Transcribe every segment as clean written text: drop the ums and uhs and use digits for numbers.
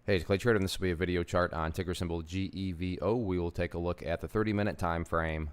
Hey, it's Clay Trader, and this will be a video chart on ticker symbol GEVO. We will take a look at the 30-minute time frame.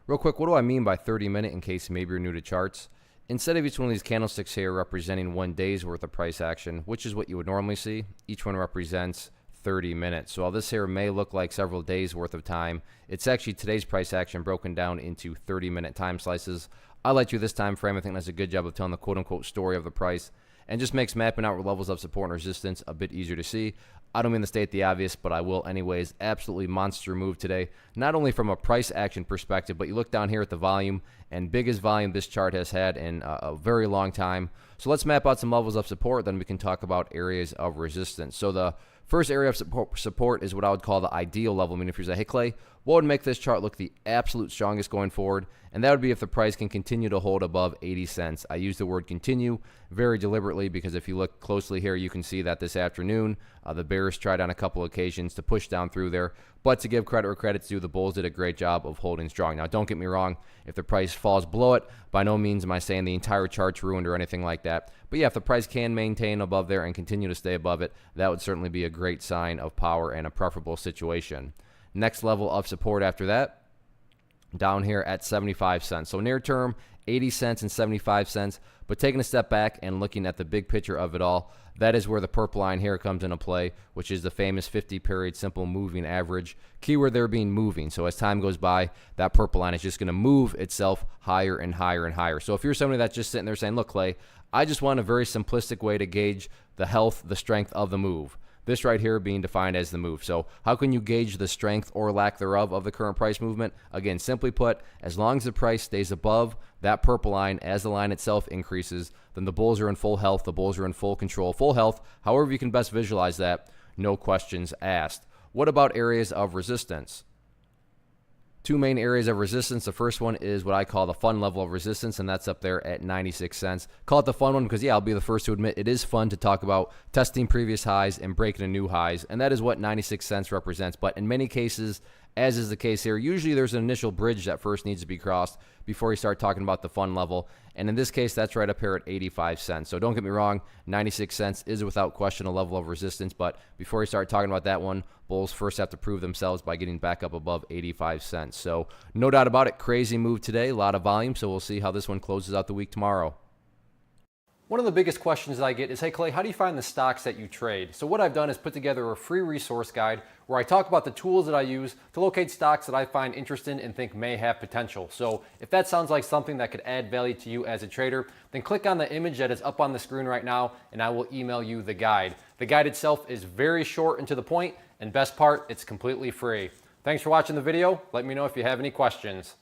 Real quick, what do I mean by 30-minute in case maybe you're new to charts? Instead of each one of these candlesticks here representing 1 day's worth of price action, which is what you would normally see, each one represents 30 minutes. So while this here may look like several days worth of time, it's actually today's price action broken down into 30-minute time slices. I like you this time frame. I think that's a good job of telling the quote-unquote story of the price, and just makes mapping out levels of support and resistance a bit easier to see. I don't mean to state the obvious, but I will anyways. Absolutely monster move today, not only from a price action perspective, but you look down here at the volume, and biggest volume this chart has had in a very long time. So let's map out some levels of support, then we can talk about areas of resistance. So the first area of support is what I would call the ideal level. I mean, if you say, hey Clay, what would make this chart look the absolute strongest going forward? And that would be if the price can continue to hold above 80 cents. I use the word continue very deliberately because if you look closely here, you can see that this afternoon, the bears tried on a couple occasions to push down through there. But to give credit where credit's due, the bulls did a great job of holding strong. Now, don't get me wrong. If the price falls below it, by no means am I saying the entire chart's ruined or anything like that. But yeah, if the price can maintain above there and continue to stay above it, that would certainly be a great sign of power and a preferable situation. Next level of support after that, down here at 75 cents. So near term, 80 cents and 75 cents. But taking a step back and looking at the big picture of it all, that is where the purple line here comes into play, which is the famous 50-period simple moving average. Keyword there being moving. So as time goes by, that purple line is just going to move itself higher and higher and higher. So if you're somebody that's just sitting there saying, look, Clay, I just want a very simplistic way to gauge the health, the strength of the move. This right here being defined as the move. So how can you gauge the strength or lack thereof of the current price movement? Again, simply put, as long as the price stays above that purple line as the line itself increases, then the bulls are in full health, the bulls are in full control, full health, however you can best visualize that, no questions asked. What about areas of resistance? Two main areas of resistance. The first one is what I call the fun level of resistance, and that's up there at 96 cents. Call it the fun one because, yeah, I'll be the first to admit it is fun to talk about testing previous highs and breaking a new highs, and that is what 96 cents represents. But in many cases, as is the case here, usually there's an initial bridge that first needs to be crossed before you start talking about the fun level. And in this case, that's right up here at 85 cents. So don't get me wrong, 96 cents is without question a level of resistance. But before you start talking about that one, bulls first have to prove themselves by getting back up above 85 cents. So no doubt about it, crazy move today, a lot of volume. So we'll see how this one closes out the week tomorrow. One of the biggest questions that I get is, hey Clay, how do you find the stocks that you trade? So what I've done is put together a free resource guide where I talk about the tools that I use to locate stocks that I find interesting and think may have potential. So if that sounds like something that could add value to you as a trader, then click on the image that is up on the screen right now and I will email you the guide. The guide itself is very short and to the point, and best part, it's completely free. Thanks for watching the video. Let me know if you have any questions.